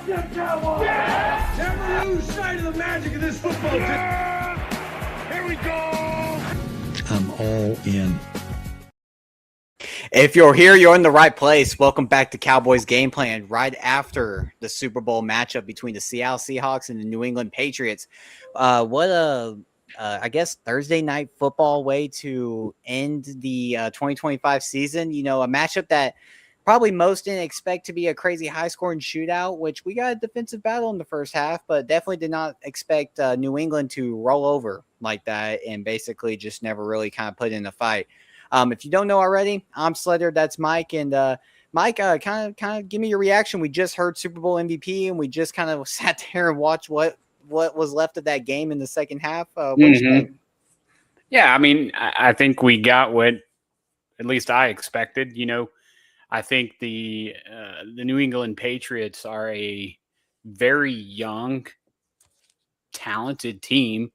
Fuck them Cowboys! Yeah! Never lose sight of the magic of this football team. Yeah! Here we go! I'm all in. If you're here, you're in the right place. Welcome back to Cowboys Gameplan right after the Super Bowl matchup between the Seattle Seahawks and the New England Patriots. I guess, Thursday night football way to end the 2025 season. You know, a matchup that probably most didn't expect to be a crazy high-scoring shootout, which we got a defensive battle in the first half, but definitely did not expect New England to roll over like that and basically just never really kind of put in a fight. If you don't know already, I'm Sledder. That's Mike. And Mike, kind of give me your reaction. We just heard Super Bowl MVP, and we just kind of sat there and watched what was left of that game in the second half. What do you think? Yeah, I mean, I think we got what at least I expected. You know, I think the New England Patriots are a very young, talented team.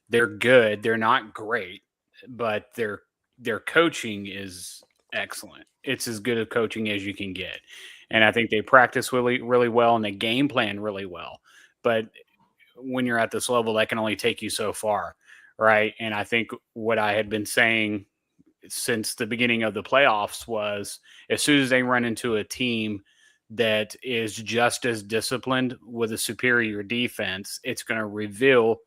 They're good. They're not great, but their coaching is excellent. It's as good a coaching as you can get. And I think they practice really, really well and they game plan really well. But when you're at this level, that can only take you so far, right? And I think what I had been saying since the beginning of the playoffs was as soon as they run into a team that is just as disciplined with a superior defense, it's going to reveal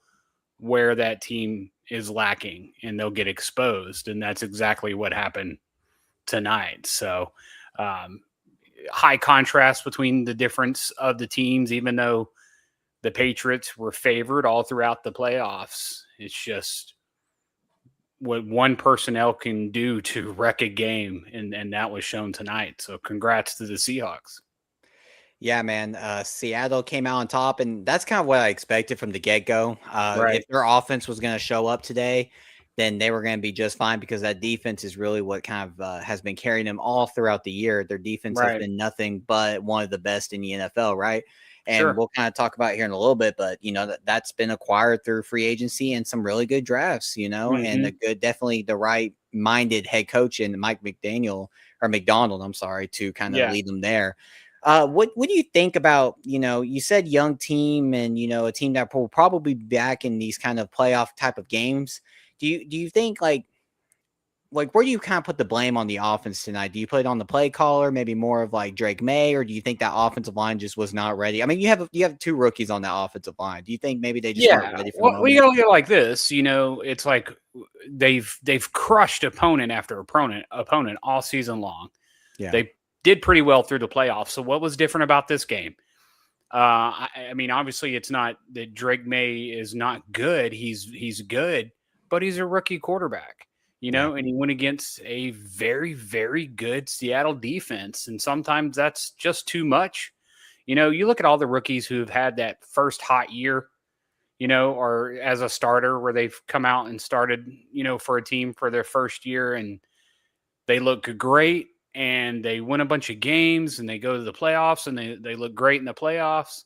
where that team is lacking and they'll get exposed. And that's exactly what happened tonight. So high contrast between the difference of the teams, even though the Patriots were favored all throughout the playoffs. It's just what one personnel can do to wreck a game. And that was shown tonight. So congrats to the Seahawks. Yeah, man. Seattle came out on top, and that's kind of what I expected from the get-go. Right. If their offense was going to show up today, then they were going to be just fine because that defense is really what kind of has been carrying them all throughout the year. Their defense has been nothing but one of the best in the NFL, right? And we'll kind of talk about it here in a little bit, but, you know, that's been acquired through free agency and some really good drafts, you know, and definitely the right-minded head coach in Mike McDonald, I'm sorry, to kind of lead them there. What do you think about, you know, you said young team and, you know, a team that will probably be back in these kind of playoff type of games. Do you think like where do you kind of put the blame on the offense tonight? Do you put it on the play caller, maybe more of like Drake May, or do you think that offensive line just was not ready? I mean, you have two rookies on that offensive line. Do you think maybe they just weren't ready for the moment? We gotta look at it like this, you know, it's like they've crushed opponent after opponent all season long. Yeah. They did pretty well through the playoffs. So what was different about this game? I mean, obviously it's not that Drake May is not good. He's good, but he's a rookie quarterback, you know, and he went against a very, very good Seattle defense. And sometimes that's just too much. You know, you look at all the rookies who have had that first hot year, you know, or as a starter where they've come out and started, you know, for a team for their first year and they look great. And they win a bunch of games and they go to the playoffs and they look great in the playoffs,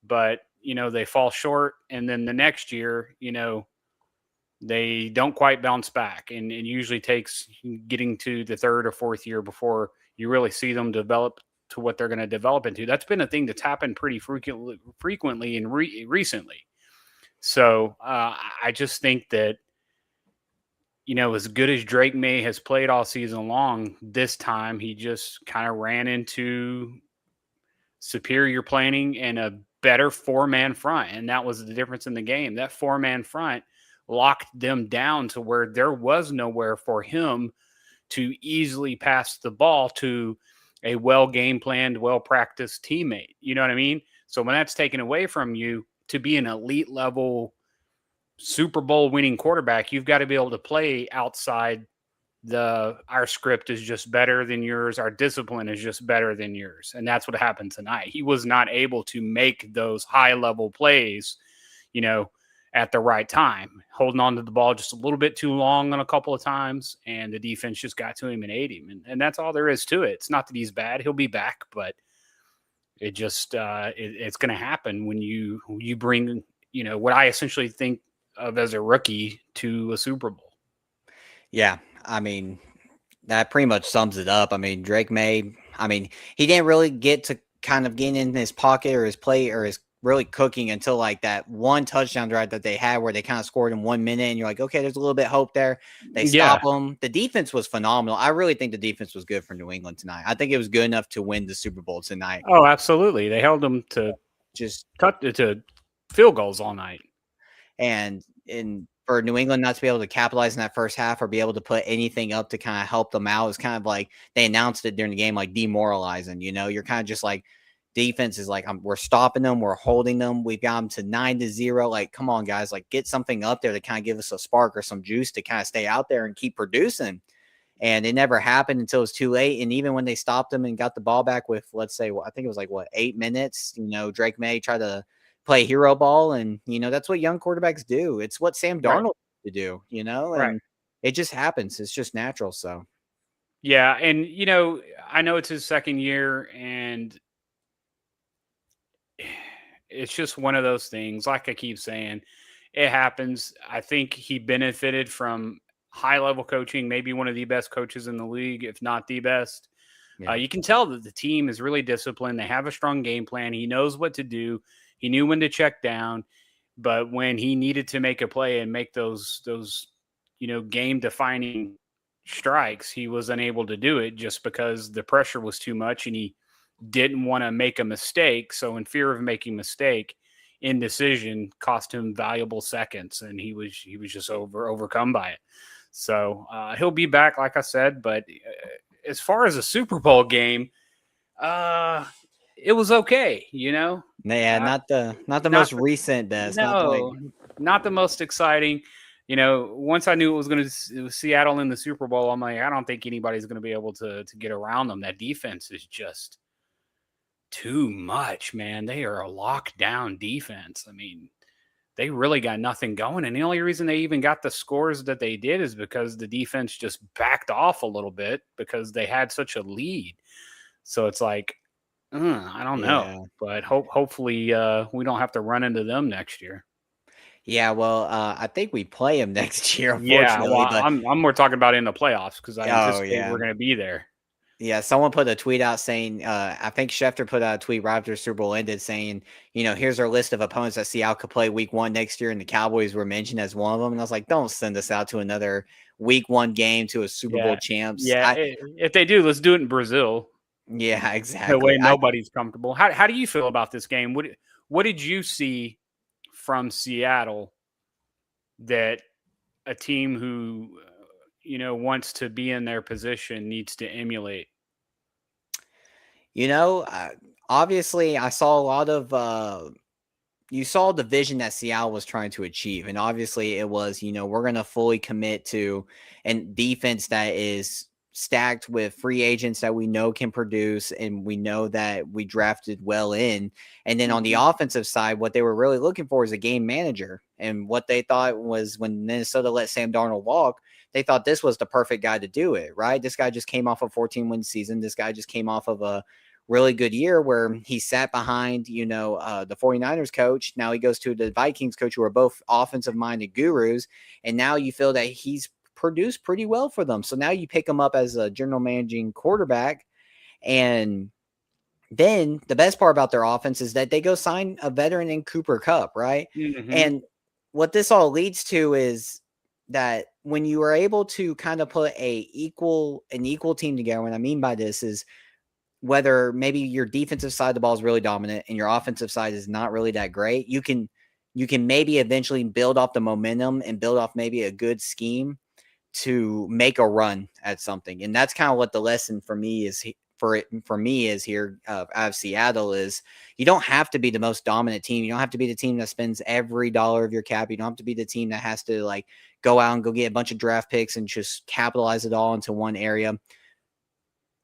but, you know, they fall short. And then the next year, you know, they don't quite bounce back. And it usually takes getting to the third or fourth year before you really see them develop to what they're going to develop into. That's been a thing that's happened pretty frequently and recently. So I just think that, you know, as good as Drake May has played all season long, this time he just kind of ran into superior planning and a better four-man front. And that was the difference in the game. That four-man front locked them down to where there was nowhere for him to easily pass the ball to a well-game-planned, well-practiced teammate. You know what I mean? So when that's taken away from you, to be an elite level Super Bowl winning quarterback, you've got to be able to play outside our script is just better than yours. Our discipline is just better than yours. And that's what happened tonight. He was not able to make those high level plays, you know, at the right time, holding on to the ball just a little bit too long on a couple of times. And the defense just got to him and ate him. And that's all there is to it. It's not that he's bad. He'll be back, but it just, it's going to happen when you bring, you know, what I essentially think of as a rookie to a Super Bowl. Yeah, I mean, that pretty much sums it up. I mean, Drake May, I mean, he didn't really get to kind of getting in his pocket or his play or his really cooking until like that one touchdown drive that they had where they kind of scored in 1 minute and you're like, okay, there's a little bit of hope there. They stop them. The defense was phenomenal. I really think the defense was good for New England tonight. I think it was good enough to win the Super Bowl tonight. Oh, absolutely. They held them to just to field goals all night. And for New England not to be able to capitalize in that first half or be able to put anything up to kind of help them out, is kind of like they announced it during the game, like demoralizing. You're kind of just like, defense is like, we're stopping them, we're holding them, we've got them to 9-0. Like, come on, guys, like get something up there to kind of give us a spark or some juice to kind of stay out there and keep producing. And it never happened until it was too late. And even when they stopped them and got the ball back with, let's say, I think it was like 8 minutes. Drake May tried to play hero ball, and that's what young quarterbacks do. It's what Sam Darnold to do, and it just happens. It's just natural. So yeah, and I know it's his second year, and it's just one of those things. Like I keep saying, it happens. I think he benefited from high-level coaching, maybe one of the best coaches in the league, if not the best. Yeah. You can tell that the team is really disciplined. They have a strong game plan. He knows what to do. He knew when to check down. But when he needed to make a play and make those game-defining strikes, he was unable to do it just because the pressure was too much and he didn't want to make a mistake. So in fear of making a mistake, indecision cost him valuable seconds, and he was just overcome by it. So he'll be back, like I said. But as far as a Super Bowl game, it was okay, Yeah, not the most recent best. No, not the most exciting. Once I knew it was Seattle in the Super Bowl, I'm like, I don't think anybody's going to be able to get around them. That defense is just too much, man. They are a lockdown defense. I mean, they really got nothing going. And the only reason they even got the scores that they did is because the defense just backed off a little bit because they had such a lead. So it's like, I don't know. But hopefully we don't have to run into them next year. Yeah, well, I think we play them next year, unfortunately. Yeah, well, I'm more talking about in the playoffs because I anticipate we're going to be there. Yeah, someone put a tweet out saying, I think Schefter put out a tweet right after the Super Bowl ended saying, here's our list of opponents that Seattle could play week 1 next year, and the Cowboys were mentioned as one of them. And I was like, don't send us out to another week 1 game to a Super Bowl champs. Yeah, if they do, let's do it in Brazil. Yeah, exactly. The way nobody's comfortable. How do you feel about this game? What did you see from Seattle that a team who wants to be in their position needs to emulate? Obviously I saw a lot of you saw the vision that Seattle was trying to achieve, and obviously it was we're going to fully commit to a defense that is stacked with free agents that we know can produce, and we know that we drafted well in. And then on the offensive side, what they were really looking for is a game manager. And what they thought was when Minnesota let Sam Darnold walk, they thought this was the perfect guy to do it, right? This guy just came off a 14-win season. This guy just came off of a really good year where he sat behind, the 49ers coach. Now he goes to the Vikings coach, who are both offensive-minded gurus. And now you feel that he's produced pretty well for them. So now you pick him up as a general managing quarterback. And then the best part about their offense is that they go sign a veteran in Cooper Kupp, right? Mm-hmm. And what this all leads to is that when you are able to kind of put an equal team together, what I mean by this is whether maybe your defensive side of the ball is really dominant and your offensive side is not really that great, you can maybe eventually build off the momentum and build off maybe a good scheme to make a run at something. And that's kind of what the lesson for me is here out of Seattle is you don't have to be the most dominant team. You don't have to be the team that spends every dollar of your cap. You don't have to be the team that has to like go out and go get a bunch of draft picks and just capitalize it all into one area.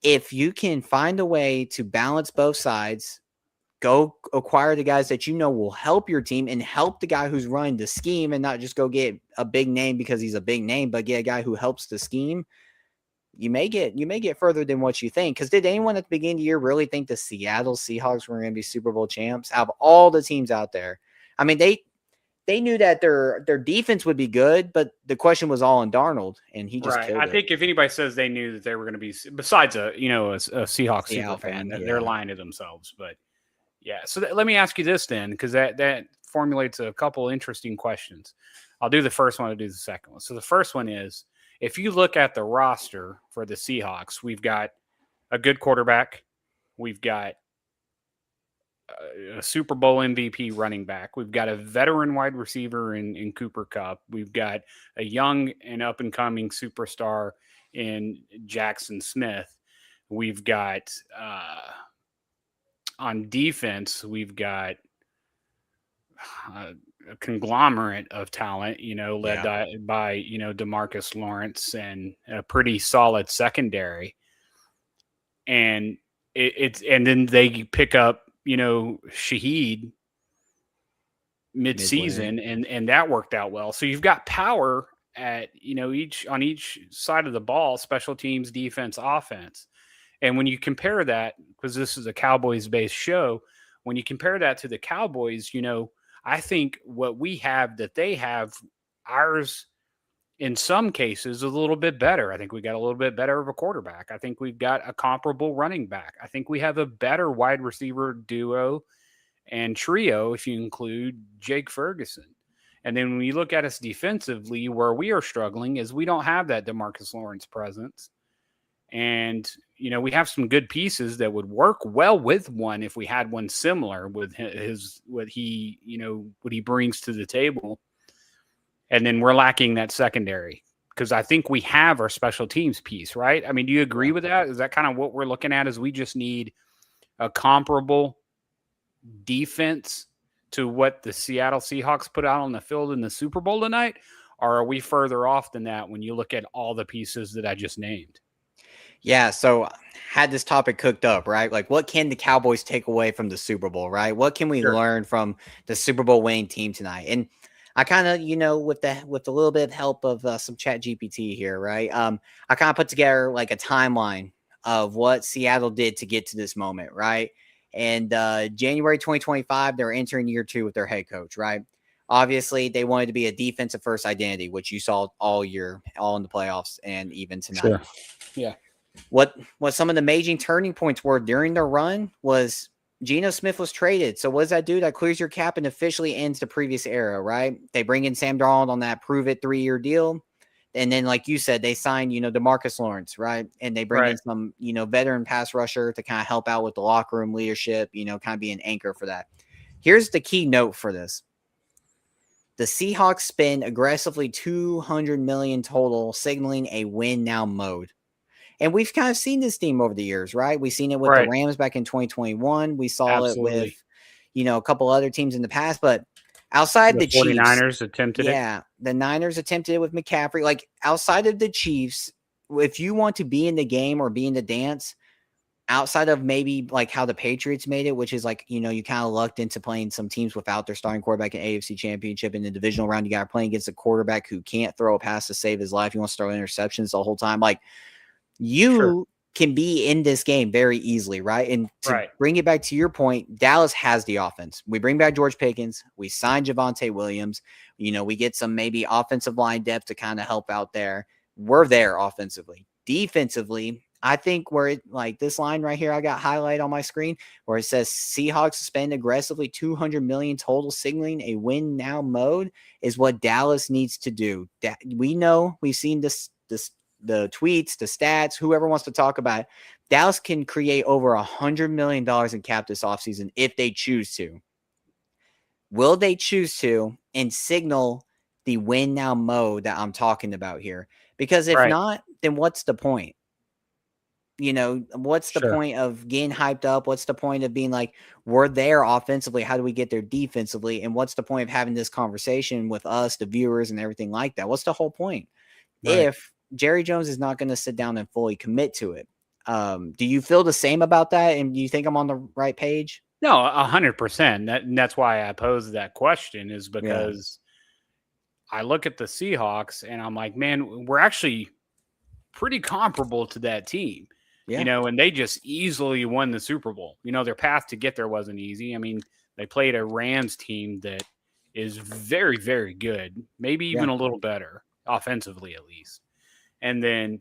If you can find a way to balance both sides, go acquire the guys that will help your team and help the guy who's running the scheme, and not just go get a big name because he's a big name, but get a guy who helps the scheme. You may get further than what you think. Because did anyone at the beginning of the year really think the Seattle Seahawks were going to be Super Bowl champs? Out of all the teams out there, I mean, they they knew that their defense would be good, but the question was all on Darnold, and he just killed it. I think if anybody says they knew that they were going to be, besides a Seahawks super fan, they're lying to themselves. But yeah, so let me ask you this then, because that formulates a couple interesting questions. I'll do the first one. I'll do the second one. So the first one is, if you look at the roster for the Seahawks, we've got a good quarterback, we've got a Super Bowl MVP running back. We've got a veteran wide receiver in Cooper Kupp. We've got a young and up and coming superstar in Jackson Smith. We've got on defense, we've got a conglomerate of talent, led by DeMarcus Lawrence and a pretty solid secondary. And and then they pick up Shaheed mid-season, and that worked out well. So you've got power at on each side of the ball, special teams, defense, offense. And when you compare that, because this is a Cowboys-based show, when you compare that to the Cowboys, I think what we have that they have, ours in some cases, a little bit better. I think we got a little bit better of a quarterback. I think we've got a comparable running back. I think we have a better wide receiver duo and trio, if you include Jake Ferguson. And then when you look at us defensively, where we are struggling is we don't have that DeMarcus Lawrence presence. And, we have some good pieces that would work well with one if we had one similar with what he brings to the table. And then we're lacking that secondary, because I think we have our special teams piece, right? I mean, do you agree with that? Is that kind of what we're looking at, is we just need a comparable defense to what the Seattle Seahawks put out on the field in the Super Bowl tonight? Or are we further off than that when you look at all the pieces that I just named? Yeah, so had this topic cooked up, right? Like, what can the Cowboys take away from the Super Bowl, right? What can we learn from the Super Bowl winning team tonight? And I kind of, with a little bit of help of some Chat GPT here, right? I kind of put together like a timeline of what Seattle did to get to this moment, right? And January 2025, they're entering year 2 with their head coach, right? Obviously, they wanted to be a defensive first identity, which you saw all year, all in the playoffs, and even tonight. Sure. Yeah. What some of the major turning points were during their run was Geno Smith was traded. So what does that do? That clears your cap and officially ends the previous era, right? They bring in Sam Darnold on that prove-it 3-year deal. And then, like you said, they signed, DeMarcus Lawrence, right? And they bring in some, veteran pass rusher to kind of help out with the locker room leadership, kind of be an anchor for that. Here's the key note for this. The Seahawks spend aggressively $200 million total, signaling a win-now mode. And we've kind of seen this team over the years, right? We've seen it with the Rams back in 2021. We saw it with, a couple other teams in the past. But outside the Chiefs, 49ers attempted it. Yeah, the Niners attempted it with McCaffrey. Like, outside of the Chiefs, if you want to be in the game or be in the dance, outside of maybe like how the Patriots made it, which is like, you kind of lucked into playing some teams without their starting quarterback in AFC Championship. In the divisional round, you got playing against a quarterback who can't throw a pass to save his life. He wants to throw interceptions the whole time. Like, you can be in this game very easily, right? And to bring it back to your point, Dallas has the offense. We bring back George Pickens. We sign Javonte Williams. We get some maybe offensive line depth to kind of help out there. We're there offensively. Defensively, I think where it, like this line right here, I got highlight on my screen where it says Seahawks spend aggressively $200 million total, signaling a win now mode, is what Dallas needs to do. We know, we've seen this the tweets, the stats, whoever wants to talk about it. Dallas can create over $100 million in cap this offseason if they choose to. Will they choose to and signal the win now mode that I'm talking about here? Because if not, then what's the point? What's the point of getting hyped up? What's the point of being like, we're there offensively? How do we get there defensively? And what's the point of having this conversation with us, the viewers, and everything like that? What's the whole point? If Jerry Jones is not going to sit down and fully commit to it. Do you feel the same about that? And do you think I'm on the right page? No, 100%. That's why I posed that question, is because I look at the Seahawks and I'm like, man, we're actually pretty comparable to that team, and they just easily won the Super Bowl. Their path to get there wasn't easy. I mean, they played a Rams team that is very, very good, maybe even a little better offensively at least. And then,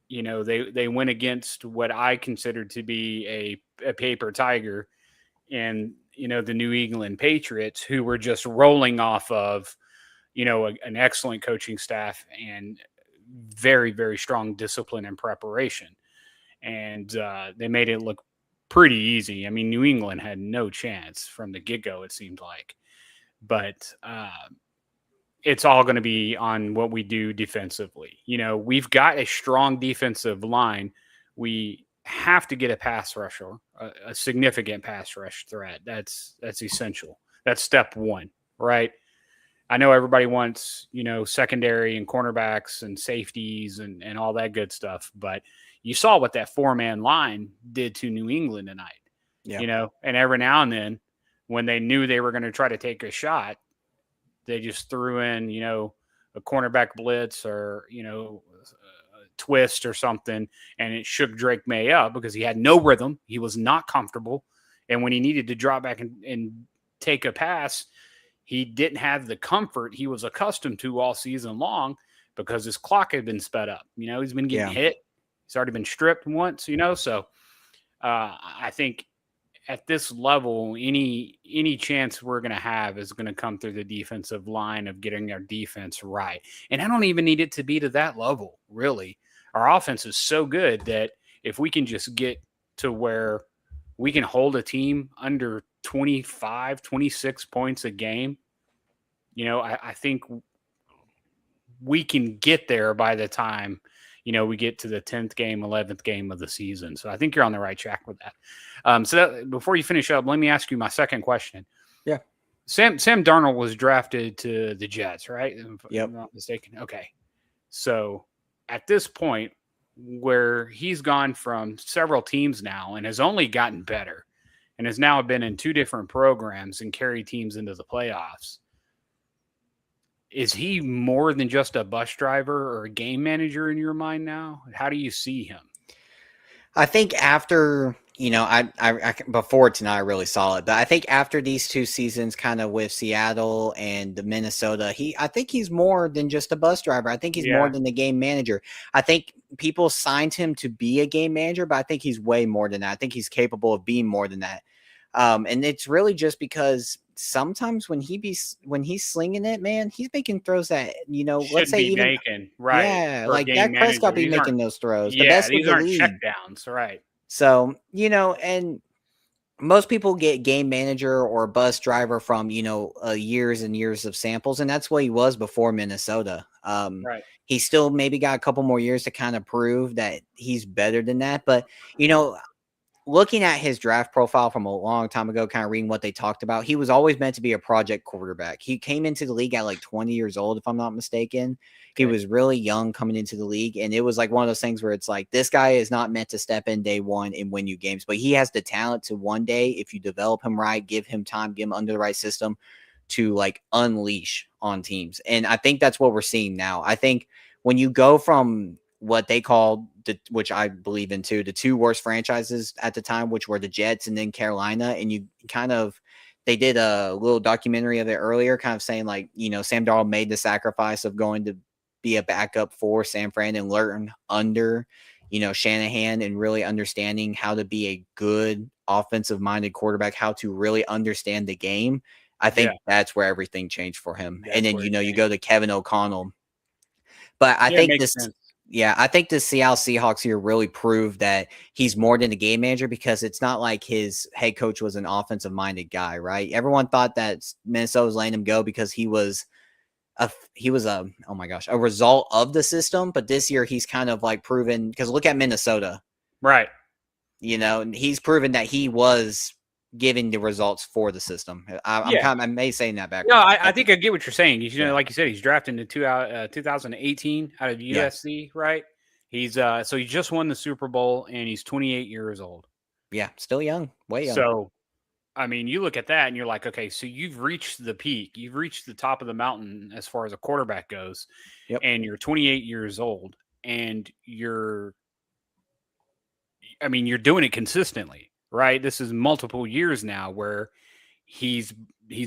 they went against what I considered to be a paper tiger and, the New England Patriots, who were just rolling off of, an excellent coaching staff and very, very strong discipline and preparation. And they made it look pretty easy. I mean, New England had no chance from the get-go, it seemed like. But it's all going to be on what we do defensively. We've got a strong defensive line. We have to get a pass rusher, a significant pass rush threat. That's essential. That's step one, right? I know everybody wants, secondary and cornerbacks and safeties and all that good stuff, but you saw what that 4-man line did to New England tonight, and every now and then when they knew they were going to try to take a shot, they just threw in, a cornerback blitz or, a twist or something, and it shook Drake May up because he had no rhythm. He was not comfortable. And when he needed to drop back and take a pass, he didn't have the comfort he was accustomed to all season long because his clock had been sped up. He's been getting hit. He's already been stripped once, so I think at this level, any chance we're going to have is going to come through the defensive line of getting our defense right. And I don't even need it to be to that level, really. Our offense is so good that if we can just get to where we can hold a team under 25, 26 points a game, I think we can get there by the time we get to the 10th game, 11th game of the season. So I think you're on the right track with that. Before you finish up, let me ask you my second question. Yeah. Sam Darnold was drafted to the Jets, right? If I'm not mistaken. Okay. So at this point where he's gone from several teams now and has only gotten better and has now been in 2 different programs and carried teams into the playoffs, is he more than just a bus driver or a game manager in your mind now? How do you see him? I think after, I before tonight I really saw it, but I think after these 2 seasons kind of with Seattle and the Minnesota, I think he's more than just a bus driver. I think he's more than the game manager. I think people signed him to be a game manager, but I think he's way more than that. I think he's capable of being more than that. And it's really just because sometimes when he's slinging it, man, he's making throws that, let's say even making, right. Yeah, like Dak Prescott be making those throws. The best these aren't checkdowns, right? So, and most people get game manager or bus driver from, years and years of samples, and that's what he was before Minnesota. Right. He still maybe got a couple more years to kind of prove that he's better than that, but looking at his draft profile from a long time ago, kind of reading what they talked about, he was always meant to be a project quarterback. He came into the league at like 20 years old, if I'm not mistaken. Okay. He was really young coming into the league. And it was like one of those things where it's like, this guy is not meant to step in day one and win you games, but he has the talent to one day, if you develop him right, give him time, give him under the right system, to like unleash on teams. And I think that's what we're seeing now. I think when you go from what they called, which I believe in too, the 2 worst franchises at the time, which were the Jets and then Carolina. And they did a little documentary of it earlier, kind of saying like, Sam Darnold made the sacrifice of going to be a backup for San Fran and learn under, Shanahan, and really understanding how to be a good offensive minded quarterback, how to really understand the game. I think that's where everything changed for him. And then, you go to Kevin O'Connell, but I think this, sense. Yeah, I think the Seattle Seahawks here really proved that he's more than a game manager, because it's not like his head coach was an offensive-minded guy, right? Everyone thought that Minnesota was letting him go because he was a result of the system. But this year he's kind of like proven, because look at Minnesota, right? He's proven that he was giving the results for the system. I may saying that back. No, I think I get what you're saying. Like you said, he's drafted in 2018 out of USC, right? He's so he just won the Super Bowl and he's 28 years old. Yeah, still young, way young. So, I mean, you look at that and you're like, okay, so you've reached the peak, you've reached the top of the mountain as far as a quarterback goes, and you're 28 years old, and you're doing it consistently. Right. This is multiple years now where he's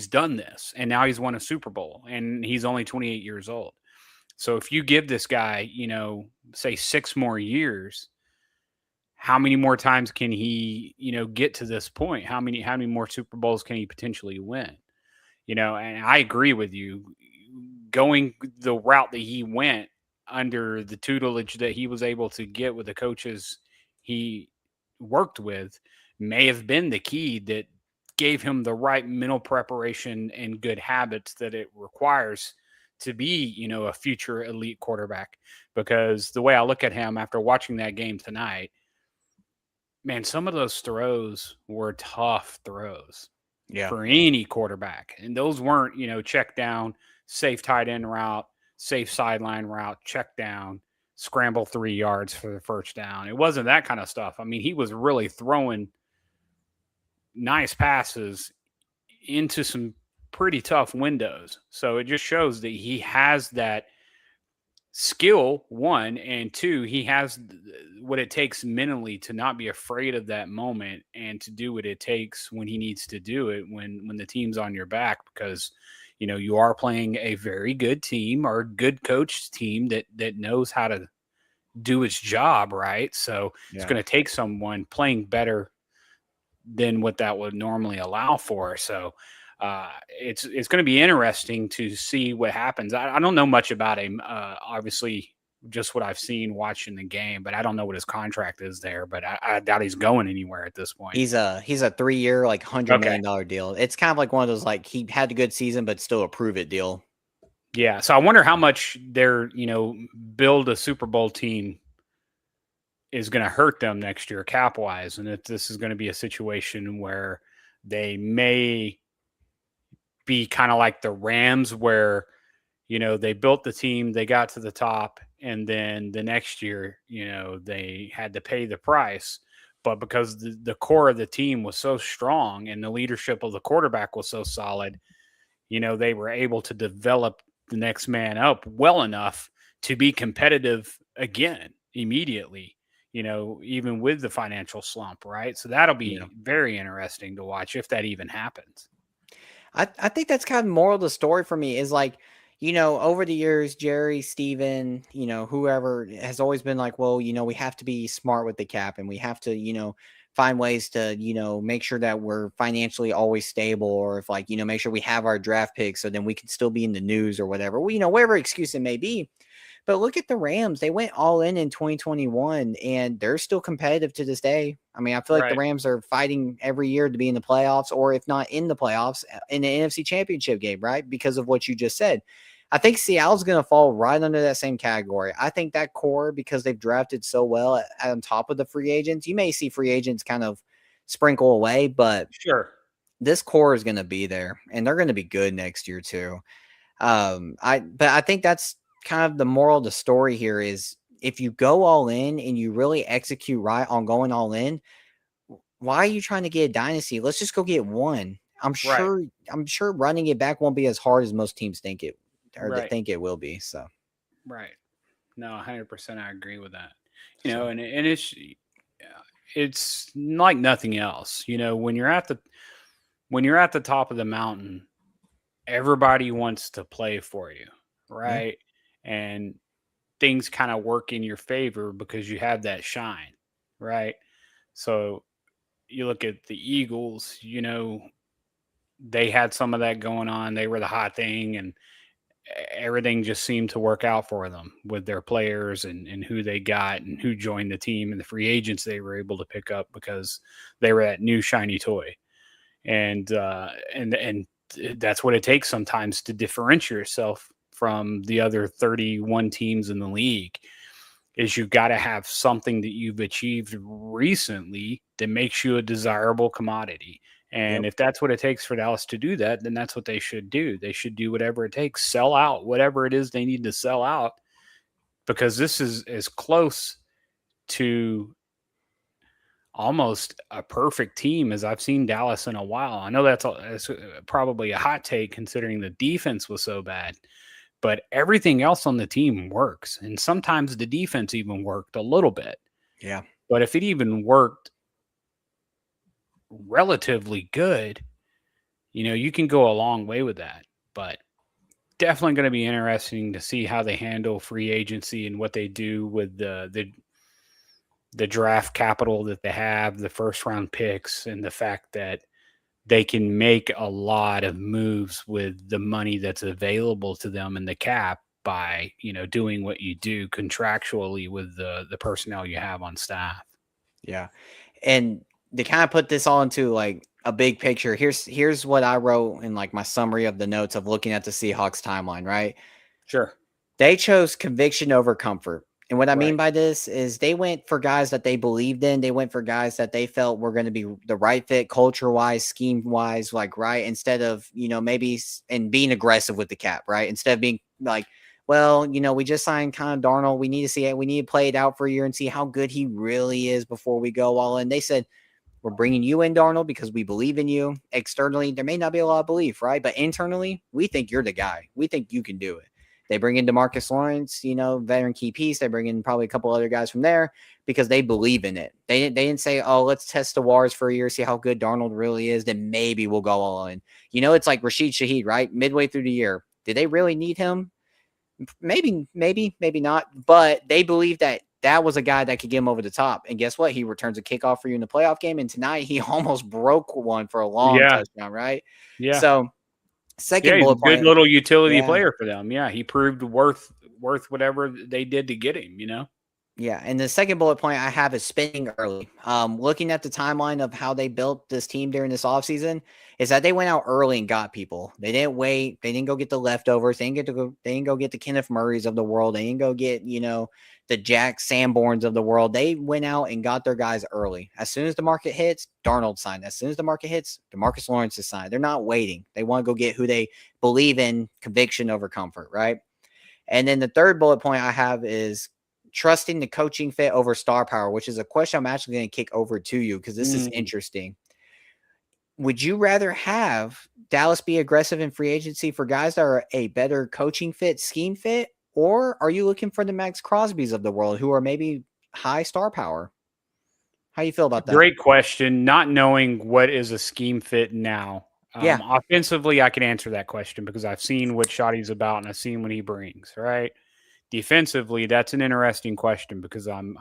done this, and now he's won a Super Bowl, and he's only 28 years old. So if you give this guy, say 6 more years, how many more times can he, get to this point? How many more Super Bowls can he potentially win? And I agree with you. Going the route that he went under the tutelage that he was able to get with the coaches he worked with may have been the key that gave him the right mental preparation and good habits that it requires to be, a future elite quarterback. Because the way I look at him after watching that game tonight, man, some of those throws were tough throws for any quarterback. And those weren't, check down, safe tight end route, safe sideline route, check down, scramble 3 yards for the first down. It wasn't that kind of stuff. I mean, he was really throwing nice passes into some pretty tough windows. So it just shows that he has that skill, one, and two, he has what it takes mentally to not be afraid of that moment and to do what it takes when he needs to do it when the team's on your back, because you are playing a very good team or good coached team that knows how to do its job, right? So it's going to take someone playing better than what that would normally allow for. So it's going to be interesting to see what happens. I don't know much about him. Obviously, just what I've seen watching the game, but I don't know what his contract is there. But I doubt he's going anywhere at this point. He's a 3-year, like $100 million deal. It's kind of like one of those, like, he had a good season, but still a prove it deal. Yeah. So I wonder how much their build a Super Bowl team is going to hurt them next year cap wise, and if this is going to be a situation where they may be kind of like the Rams, where they built the team, they got to the top, and then the next year they had to pay the price. But because the core of the team was so strong and the leadership of the quarterback was so solid, they were able to develop the next man up well enough to be competitive again immediately, even with the financial slump, right? So that'll be very interesting to watch if that even happens. I think that's kind of the moral of the story for me is, like, over the years, Jerry, Steven, whoever has always been like, well, we have to be smart with the cap, and we have to, find ways to, make sure that we're financially always stable, or if, like, make sure we have our draft picks so then we can still be in the news or whatever, well, whatever excuse it may be. But look at the Rams. They went all in 2021, and they're still competitive to this day. I mean, I feel like the Rams are fighting every year to be in the playoffs, or if not in the playoffs, in the NFC Championship game, right? Because of what you just said. I think Seattle's going to fall right under that same category. I think that core, because they've drafted so well on top of the free agents, you may see free agents kind of sprinkle away, but sure, this core is going to be there, and they're going to be good next year too. But I think that's kind of the moral of the story here is, if you go all in and you really execute right on going all in, why are you trying to get a dynasty? Let's just go get one. I'm sure running it back won't be as hard as most teams think it, or they think it will be. So, right. No, 100%. I agree with that. And it's like nothing else. When you're at the top of the mountain, everybody wants to play for you, right? And things kind of work in your favor because you have that shine, right? So you look at the Eagles, they had some of that going on. They were the hot thing, and everything just seemed to work out for them with their players and who they got and who joined the team and the free agents they were able to pick up because they were that new shiny toy. And that's what it takes sometimes to differentiate yourself from the other 31 teams in the league, is you got to have something that you've achieved recently that makes you a desirable commodity. And if that's what it takes for Dallas to do that, then that's what they should do. They should do whatever it takes, sell out whatever it is they need to sell out, because this is as close to almost a perfect team as I've seen Dallas in a while. I know that's probably a hot take considering the defense was so bad, but everything else on the team works. And sometimes the defense even worked a little bit. Yeah. But if it even worked relatively good, You can go a long way with that, but definitely going to be interesting to see how they handle free agency and what they do with the draft capital that they have, the first round picks, and the fact that they can make a lot of moves with the money that's available to them in the cap by, doing what you do contractually with the personnel you have on staff. Yeah. And to kind of put this all into like a big picture, here's what I wrote in like my summary of the notes of looking at the Seahawks timeline, right? Sure. They chose conviction over comfort. And what I mean Right. by this is they went for guys that they believed in. They went for guys that they felt were going to be the right fit, culture wise, scheme wise, like, right. Instead of, maybe and being aggressive with the cap, right. Instead of being like, well, we just signed kind of Darnold. We need to see it. We need to play it out for a year and see how good he really is before we go all in. They said, we're bringing you in, Darnold, because we believe in you. Externally, there may not be a lot of belief, right? But internally, we think you're the guy. We think you can do it. They bring in DeMarcus Lawrence, veteran key piece. They bring in probably a couple other guys from there because they believe in it. They didn't say, oh, let's test the waters for a year, see how good Darnold really is, then maybe we'll go all in. It's like Rashid Shaheed, right? Midway through the year. Did they really need him? Maybe not. But they believe that was a guy that could get him over the top. And guess what? He returns a kickoff for you in the playoff game. And tonight he almost broke one for a long touchdown, right? Yeah. So second bullet point. Good little utility Yeah. player for them. Yeah. He proved worth whatever they did to get him, Yeah. And the second bullet point I have is spending early. Looking at the timeline of how they built this team during this offseason is that they went out early and got people. They didn't wait. They didn't go get the leftovers. They didn't go get the Kenneth Murrays of the world. They didn't go get, the Jack Sanborns of the world. They went out and got their guys early. As soon as the market hits, Darnold signed. As soon as the market hits, DeMarcus Lawrence is signed. They're not waiting. They want to go get who they believe in, conviction over comfort, right? And then the third bullet point I have is trusting the coaching fit over star power, which is a question I'm actually going to kick over to you because this is interesting. Would you rather have Dallas be aggressive in free agency for guys that are a better coaching fit, scheme fit, or are you looking for the Max Crosbys of the world who are maybe high star power? How do you feel about that? Great question. Not knowing what is a scheme fit now. Offensively, I can answer that question because I've seen what Shoddy's about and I've seen what he brings, right? Defensively, that's an interesting question because I'm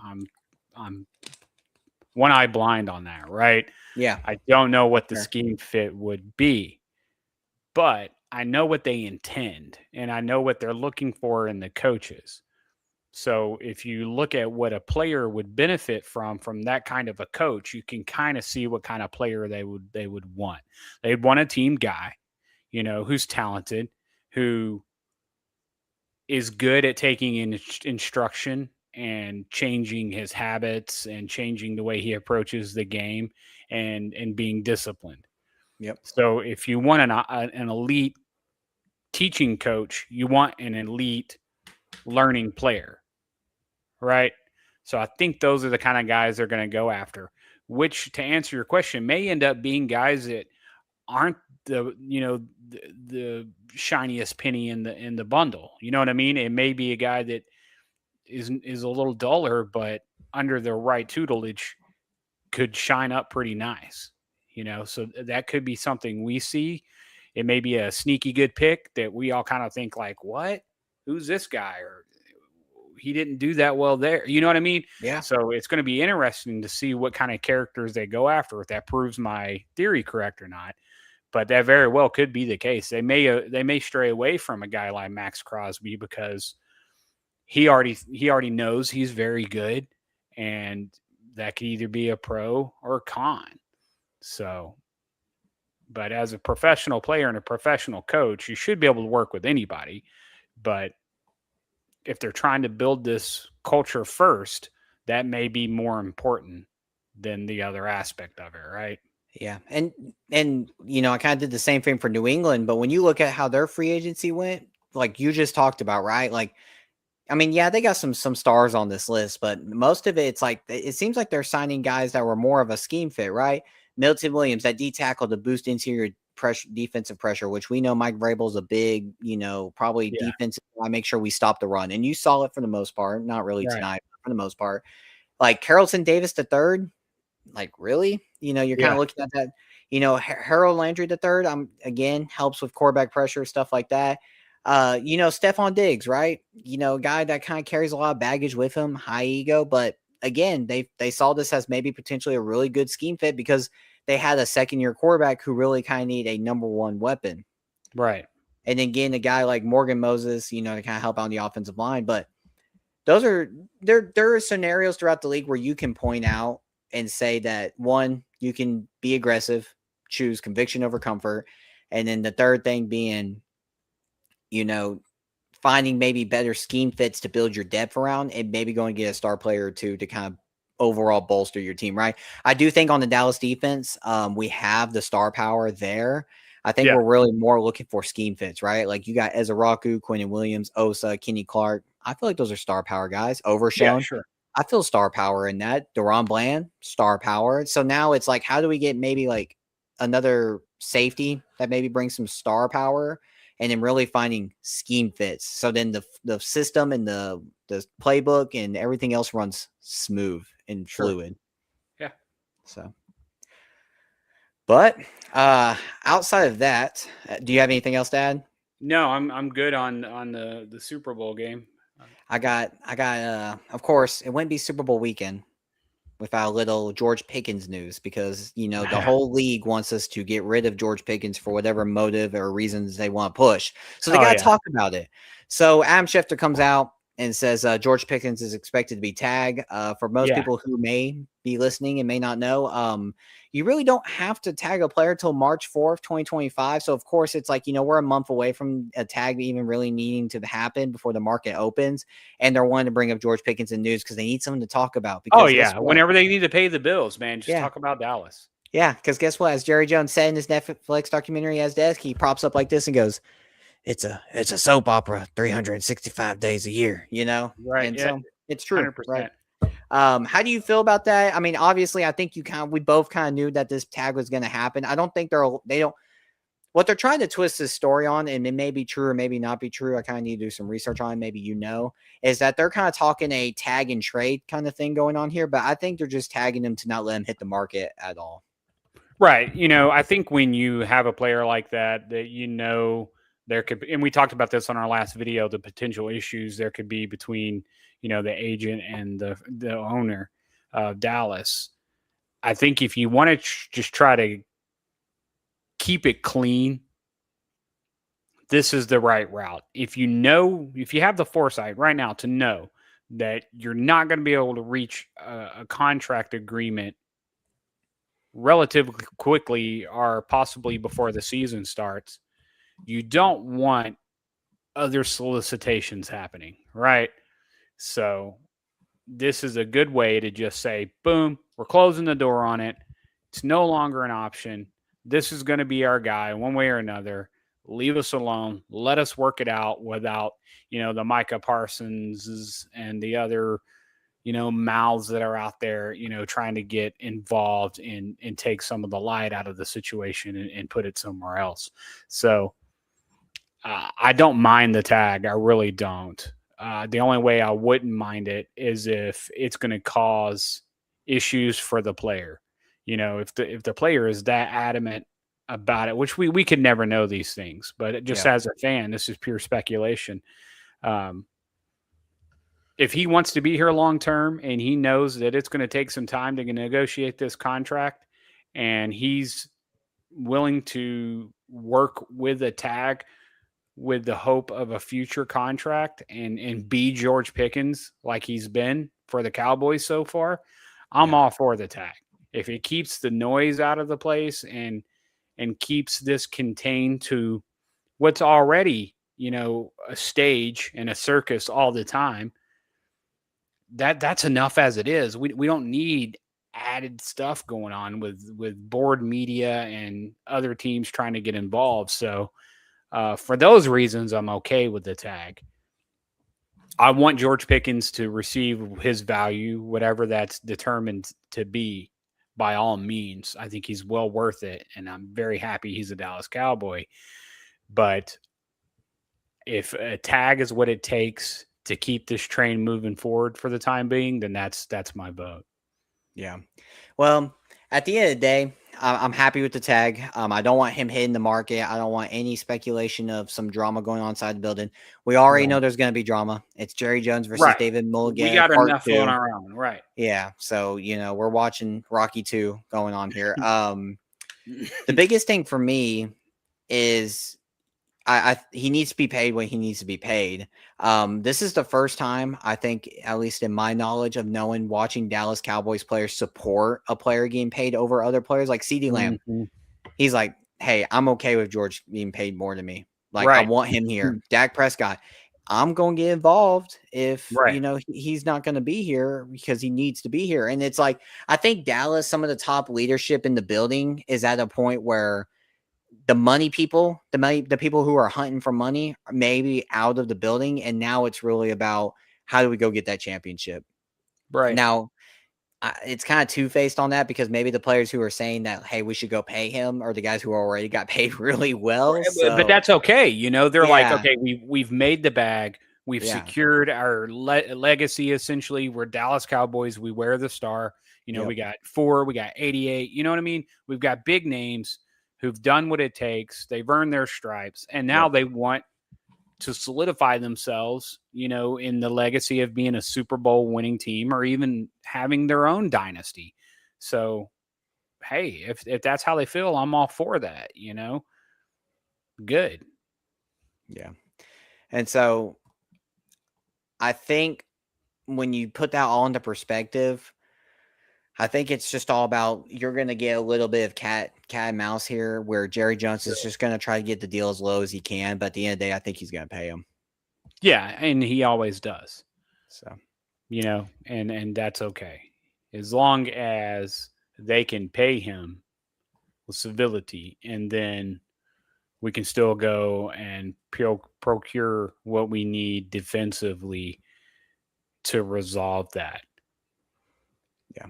one eye blind on that, right? Yeah. I don't know what the scheme fit would be, but I know what they intend and I know what they're looking for in the coaches. So if you look at what a player would benefit from that kind of a coach, you can kind of see what kind of player they would want. They'd want a team guy, who's talented, who is good at taking in instruction and changing his habits and changing the way he approaches the game and being disciplined. Yep. So if you want an elite teaching coach, you want an elite learning player, right? So I think those are the kind of guys they're going to go after, which, to answer your question, may end up being guys that aren't the shiniest penny in the bundle. You know what I mean? It may be a guy that is a little duller, but under the right tutelage could shine up pretty nice. So that could be something we see. It may be a sneaky good pick that we all kind of think like, what? Who's this guy? Or he didn't do that well there. You know what I mean? Yeah. So it's going to be interesting to see what kind of characters they go after, if that proves my theory correct or not. But that very well could be the case. They may stray away from a guy like Max Crosby because he already knows he's very good, and that could either be a pro or a con. So, but as a professional player and a professional coach, you should be able to work with anybody. But if they're trying to build this culture first, that may be more important than the other aspect of it, right? Yeah. And I kind of did the same thing for New England, but when you look at how their free agency went, like you just talked about, right? Like, I mean, yeah, they got some stars on this list, but most of it's like, it seems like they're signing guys that were more of a scheme fit, right? Milton Williams, that D tackle to boost interior defensive pressure, which we know Mike Vrabel's a big, probably defensive. I make sure we stop the run. And you saw it for the most part, not really tonight, but for the most part. Like Carlton Davis III, like really, you're kind of looking at that. Harold Landry the third, again, helps with quarterback pressure, stuff like that. Stephon Diggs, right? Guy that kind of carries a lot of baggage with him, high ego, but again, they saw this as maybe potentially a really good scheme fit because they had a second-year quarterback who really kind of need a number one weapon. Right. And then getting a guy like Morgan Moses, to kind of help out on the offensive line. But there are scenarios throughout the league where you can point out and say that, one, you can be aggressive, choose conviction over comfort. And then the third thing being, finding maybe better scheme fits to build your depth around and maybe going to get a star player or two to kind of overall bolster your team, right? I do think on the Dallas defense, we have the star power there. I think we're really more looking for scheme fits, right? Like you got Ezraku, Quentin Williams, Osa, Kenny Clark. I feel like those are star power guys. Overshown. Yeah, sure. I feel star power in that. Deron Bland, star power. So now it's like, how do we get maybe like another safety that maybe brings some star power and then really finding scheme fits? So then the system and the playbook and everything else runs smooth and fluid. Yeah. So, but outside of that, do you have anything else to add? No, I'm good on the Super Bowl game. I got of course it wouldn't be Super Bowl weekend without a little George Pickens news because the whole league wants us to get rid of George Pickens for whatever motive or reasons they want to push. So they got to talk about it. So Adam Schefter comes out and says George Pickens is expected to be tagged. For most people who may be listening and may not know, you really don't have to tag a player till March 4th, 2025. So, of course, it's like, we're a month away from a tag even really needing to happen before the market opens. And they're wanting to bring up George Pickens in news because they need something to talk about. Because whenever they need to pay the bills, man, just talk about Dallas. Yeah, because guess what? As Jerry Jones said in his Netflix documentary As Desk, he props up like this and goes, it's a soap opera 365 days a year, Right. And so it's true. 100%. Right. How do you feel about that? I mean, obviously, I think we both kind of knew that this tag was going to happen. I don't think what they're trying to twist this story on, and it may be true or maybe not be true. I kind of need to do some research on it. Maybe is that they're kind of talking a tag and trade kind of thing going on here, but I think they're just tagging him to not let him hit the market at all. Right. I think when you have a player like that there could be, and we talked about this on our last video, the potential issues there could be between, the agent and the owner of Dallas. I think if you want to just try to keep it clean, this is the right route. If you have the foresight right now to know that you're not going to be able to reach a contract agreement relatively quickly or possibly before the season starts, you don't want other solicitations happening, right? So this is a good way to just say, boom, we're closing the door on it. It's no longer an option. This is going to be our guy one way or another. Leave us alone. Let us work it out without, the Micah Parsons and the other, mouths that are out there, trying to get involved and take some of the light out of the situation and put it somewhere else. So, I don't mind the tag. I really don't. The only way I wouldn't mind it is if it's going to cause issues for the player. If the player is that adamant about it, which we could never know these things, but just as a fan, this is pure speculation. If he wants to be here long term and he knows that it's going to take some time to negotiate this contract, and he's willing to work with a tag with the hope of a future contract and be George Pickens like he's been for the Cowboys so far, I'm all for the tag. If it keeps the noise out of the place and keeps this contained to what's already, a stage and a circus all the time, that's enough as it is. We don't need added stuff going on with board media and other teams trying to get involved. So, for those reasons, I'm okay with the tag. I want George Pickens to receive his value, whatever that's determined to be, by all means. I think he's well worth it, and I'm very happy he's a Dallas Cowboy. But if a tag is what it takes to keep this train moving forward for the time being, then that's my vote. Yeah. Well, at the end of the day, I'm happy with the tag. I don't want him hitting the market. I don't want any speculation of some drama going on inside the building. We already know there's going to be drama. It's Jerry Jones versus David Mulligan. We got part enough 2. on our own, right? Yeah. So, we're watching Rocky 2 going on here. The biggest thing for me is he needs to be paid when he needs to be paid. This is the first time, I think, at least in my knowledge of watching Dallas Cowboys players support a player getting paid over other players, like CeeDee Lamb. He's like, hey, I'm okay with George being paid more than me. Like, I want him here. Dak Prescott, I'm going to get involved if, he's not going to be here because he needs to be here. And it's like, I think Dallas, some of the top leadership in the building is at a point where the money people, the people who are hunting for money are maybe out of the building. And now it's really about how do we go get that championship? Right. Now, it's kind of two-faced on that because maybe the players who are saying that, hey, we should go pay him are the guys who already got paid really well. Right, so. But that's okay. They're like, okay, we've made the bag. We've secured our legacy, essentially. We're Dallas Cowboys. We wear the star. We got 4, we got 88. You know what I mean? We've got big names who've done what it takes. They've earned their stripes. And now they want to solidify themselves, in the legacy of being a Super Bowl winning team or even having their own dynasty. So, hey, if that's how they feel, I'm all for that, Good. Yeah. And so I think when you put that all into perspective, I think it's just all about you're going to get a little bit of cat and mouse here where Jerry Jones is just going to try to get the deal as low as he can. But at the end of the day, I think he's going to pay him. Yeah, and he always does. So, and that's okay. As long as they can pay him with civility, and then we can still go and procure what we need defensively to resolve that. Yeah.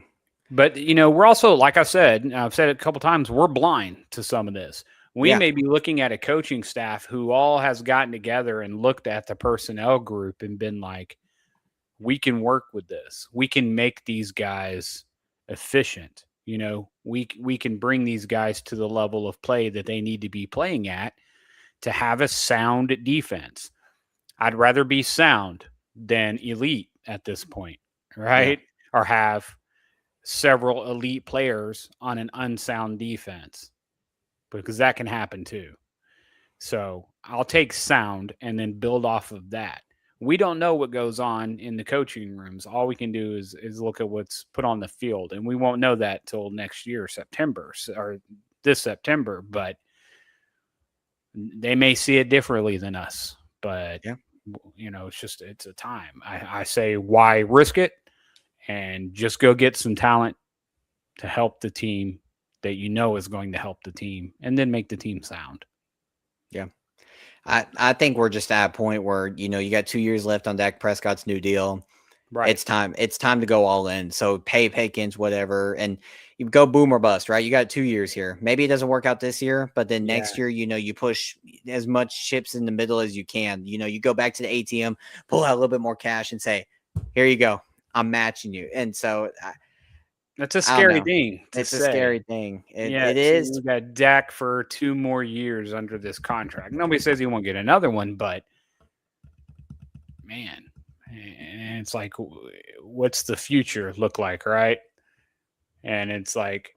But, we're also, like I said, I've said it a couple times, we're blind to some of this. We may be looking at a coaching staff who all has gotten together and looked at the personnel group and been like, we can work with this. We can make these guys efficient. We can bring these guys to the level of play that they need to be playing at to have a sound defense. I'd rather be sound than elite at this point, right? Or have several elite players on an unsound defense, because that can happen too. So I'll take sound and then build off of that. We don't know what goes on in the coaching rooms. All we can do is look at what's put on the field, and we won't know that till next year, September, or this September, but they may see it differently than us. But it's a time. I say, why risk it? And just go get some talent to help the team that is going to help the team, and then make the team sound. Yeah. I think we're just at a point where, you got 2 years left on Dak Prescott's new deal. Right. It's time to go all in. So pay Pickens, whatever. And you go boom or bust, right? You got 2 years here. Maybe it doesn't work out this year, but then next year, you push as much chips in the middle as you can. You go back to the ATM, pull out a little bit more cash and say, here you go. I'm matching you. And so that's a scary thing. It's a scary thing. It is. You got Dak for 2 more years under this contract. Nobody says he won't get another one, but man, and it's like, what's the future look like, right? And it's like,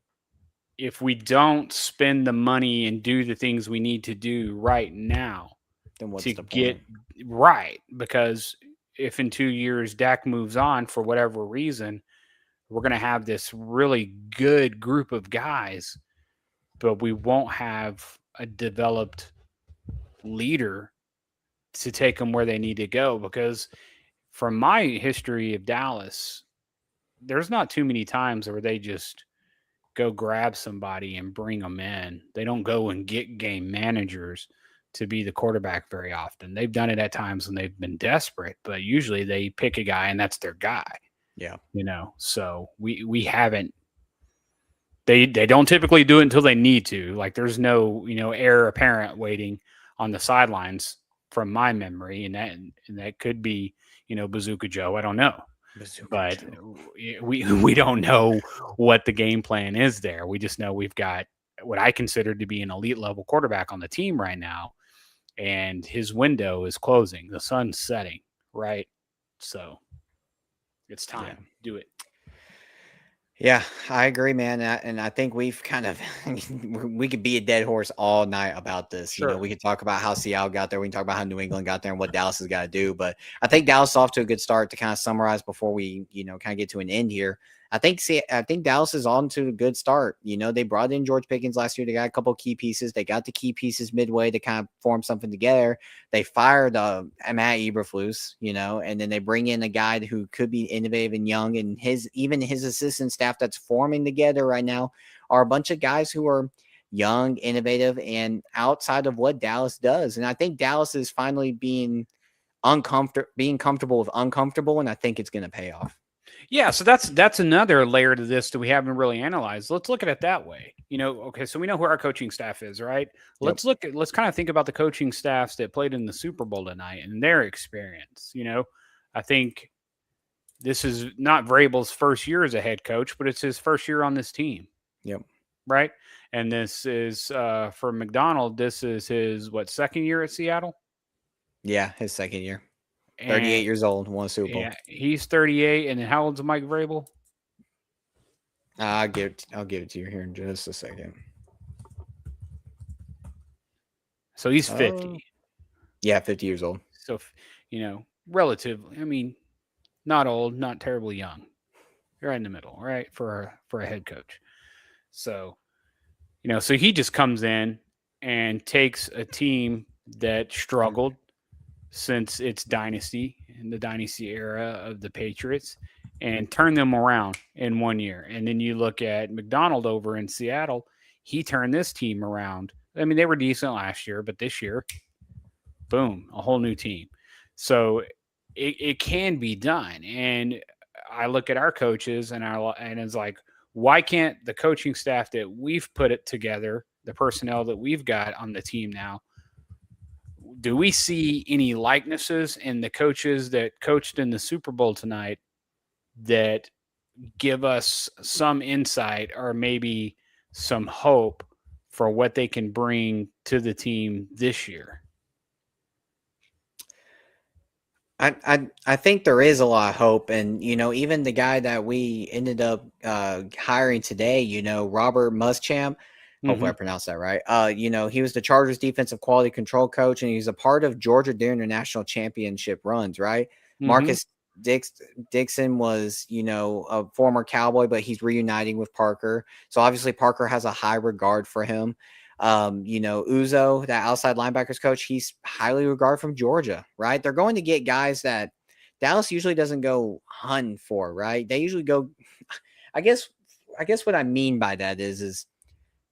if we don't spend the money and do the things we need to do right now, then what's to the point? Get right? Because if in 2 years Dak moves on for whatever reason, we're going to have this really good group of guys, but we won't have a developed leader to take them where they need to go. Because from my history of Dallas, there's not too many times where they just go grab somebody and bring them in. They don't go and get game managers to be the quarterback very often. They've done it at times when they've been desperate, but usually they pick a guy and that's their guy. Yeah. So we haven't, they don't typically do it until they need to. Like, there's no, heir apparent waiting on the sidelines from my memory. And that could be, Bazooka Joe. I don't know. but we don't know what the game plan is there. We just know we've got what I consider to be an elite level quarterback on the team right now, and his window is closing. The sun's setting, right? So it's time. Yeah. Do it. Yeah, I agree, man. And I think we've kind of we could be a dead horse all night about this. Sure. We could talk about how Seattle got there. We can talk about how New England got there and what Dallas has got to do. But I think Dallas is off to a good start. To kind of summarize before we, kind of get to an end here. I think Dallas is on to a good start. They brought in George Pickens last year. They got a couple of key pieces. They got the key pieces midway to kind of form something together. They fired Matt Eberflus, and then they bring in a guy who could be innovative and young, and his assistant staff that's forming together right now are a bunch of guys who are young, innovative, and outside of what Dallas does. And I think Dallas is finally being comfortable with uncomfortable, and I think it's going to pay off. Yeah, so that's another layer to this that we haven't really analyzed. Let's look at it that way. Okay, so we know who our coaching staff is, right? Yep. Let's kind of think about the coaching staffs that played in the Super Bowl tonight and their experience. I think this is not Vrabel's first year as a head coach, but it's his first year on this team. Yep. Right? And this is for McDonald, this is his second year at Seattle? Yeah, his second year. 38 years old, won a Super Bowl. Yeah, he's 38. And then how old's Mike Vrabel? I'll give it to you here in just a second. So he's 50. Yeah, 50 years old. So, relatively, not old, not terribly young. You're right in the middle, right? For a head coach. So, so he just comes in and takes a team that struggled since its dynasty, in the dynasty era of the Patriots, and turn them around in 1 year. And then you look at McDonald over in Seattle, he turned this team around. They were decent last year, but this year, boom, a whole new team. So it can be done. And I look at our coaches and it's like, why can't the coaching staff that we've put it together, the personnel that we've got on the team now, do we see any likenesses in the coaches that coached in the Super Bowl tonight that give us some insight or maybe some hope for what they can bring to the team this year? I think there is a lot of hope. And, even the guy that we ended up hiring today, Robert Muschamp, hopefully I pronounced that right. He was the Chargers defensive quality control coach, and he's a part of Georgia during their national championship runs, right? Marcus Dixon was, a former Cowboy, but he's reuniting with Parker. So obviously Parker has a high regard for him. Uzo, that outside linebackers coach, he's highly regarded from Georgia, right? They're going to get guys that Dallas usually doesn't go hunting for, right? They usually go, I guess what I mean by that is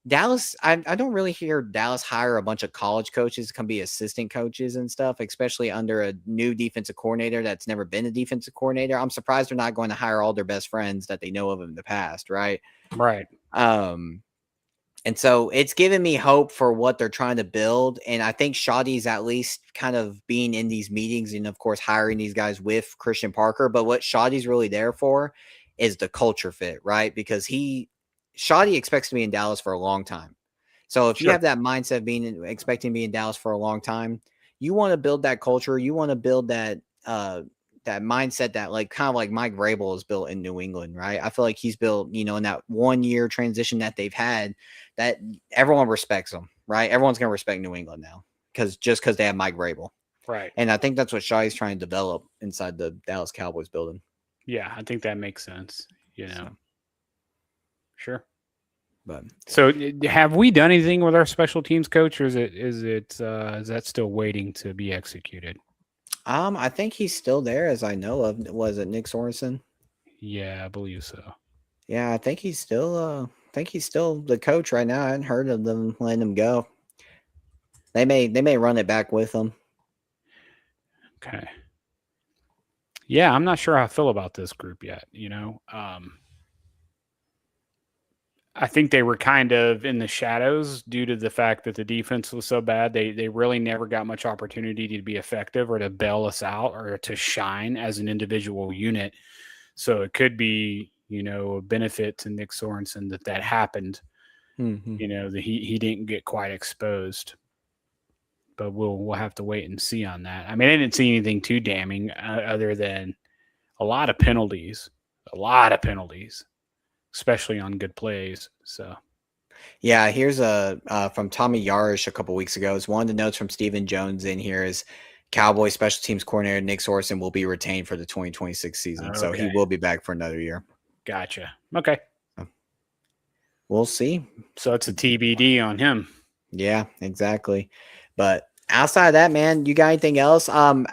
Dallas, I don't really hear Dallas hire a bunch of college coaches to come be assistant coaches and stuff, especially under a new defensive coordinator that's never been a defensive coordinator. I'm surprised they're not going to hire all their best friends that they know of in the past, right? Right. And so it's given me hope for what they're trying to build. And I think Shawty's at least kind of being in these meetings and, of course, hiring these guys with Christian Parker. But what Shawty's really there for is the culture fit, right? Because Shawty expects to be in Dallas for a long time. So if you have that mindset of expecting to be in Dallas for a long time, you want to build that culture. You want to build that that mindset that kind of like Mike Vrabel is built in New England, right? I feel like he's built, in that 1 year transition that they've had, that everyone respects them, right? Everyone's going to respect New England now because they have Mike Vrabel. Right. And I think that's what Shawty's trying to develop inside the Dallas Cowboys building. Yeah, I think that makes sense. Sure. But so have we done anything with our special teams coach, or is that still waiting to be executed? I think he's still there, as I know of. Was it Nick Sorensen? Yeah, I believe so. Yeah, I think he's still the coach right now. I hadn't heard of them letting him go. They may run it back with him. Okay. Yeah, I'm not sure how I feel about this group yet. I think they were kind of in the shadows due to the fact that the defense was so bad. They really never got much opportunity to be effective or to bail us out or to shine as an individual unit. So it could be, a benefit to Nick Sorensen that happened. Mm-hmm. That he didn't get quite exposed. But we'll have to wait and see on that. I mean, I didn't see anything too damning other than a lot of penalties, especially on good plays. So. Yeah, here's from Tommy Yarish a couple weeks ago. It's one of the notes from Stephen Jones in here is Cowboys special teams coordinator Nick Sorensen will be retained for the 2026 season. So he will be back for another year. Gotcha. Okay. We'll see. So it's a TBD on him. Yeah, exactly. But outside of that, man, you got anything else? I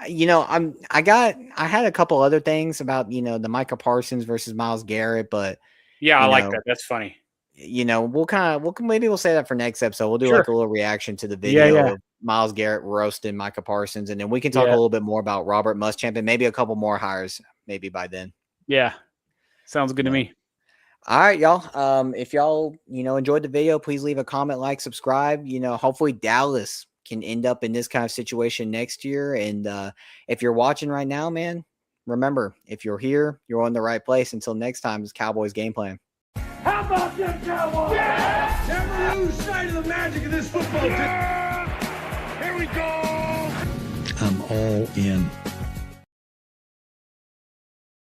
had a couple other things about, the Micah Parsons versus Myles Garrett, but yeah, I like that. That's funny. Maybe we'll say that for next episode. We'll do like a little reaction to the video of Myles Garrett roasting Micah Parsons, and then we can talk a little bit more about Robert Muschamp and maybe a couple more hires maybe by then. Yeah. Sounds good to me. All right, y'all. If y'all, enjoyed the video, please leave a comment, like, subscribe. Hopefully Dallas can end up in this kind of situation next year. And if you're watching right now, man, remember, if you're here, you're in the right place. Until next time, it's Cowboys Game Plan. How about them Cowboys? Yeah! Never lose sight of the magic of this football team. Yeah! Here we go! I'm all in.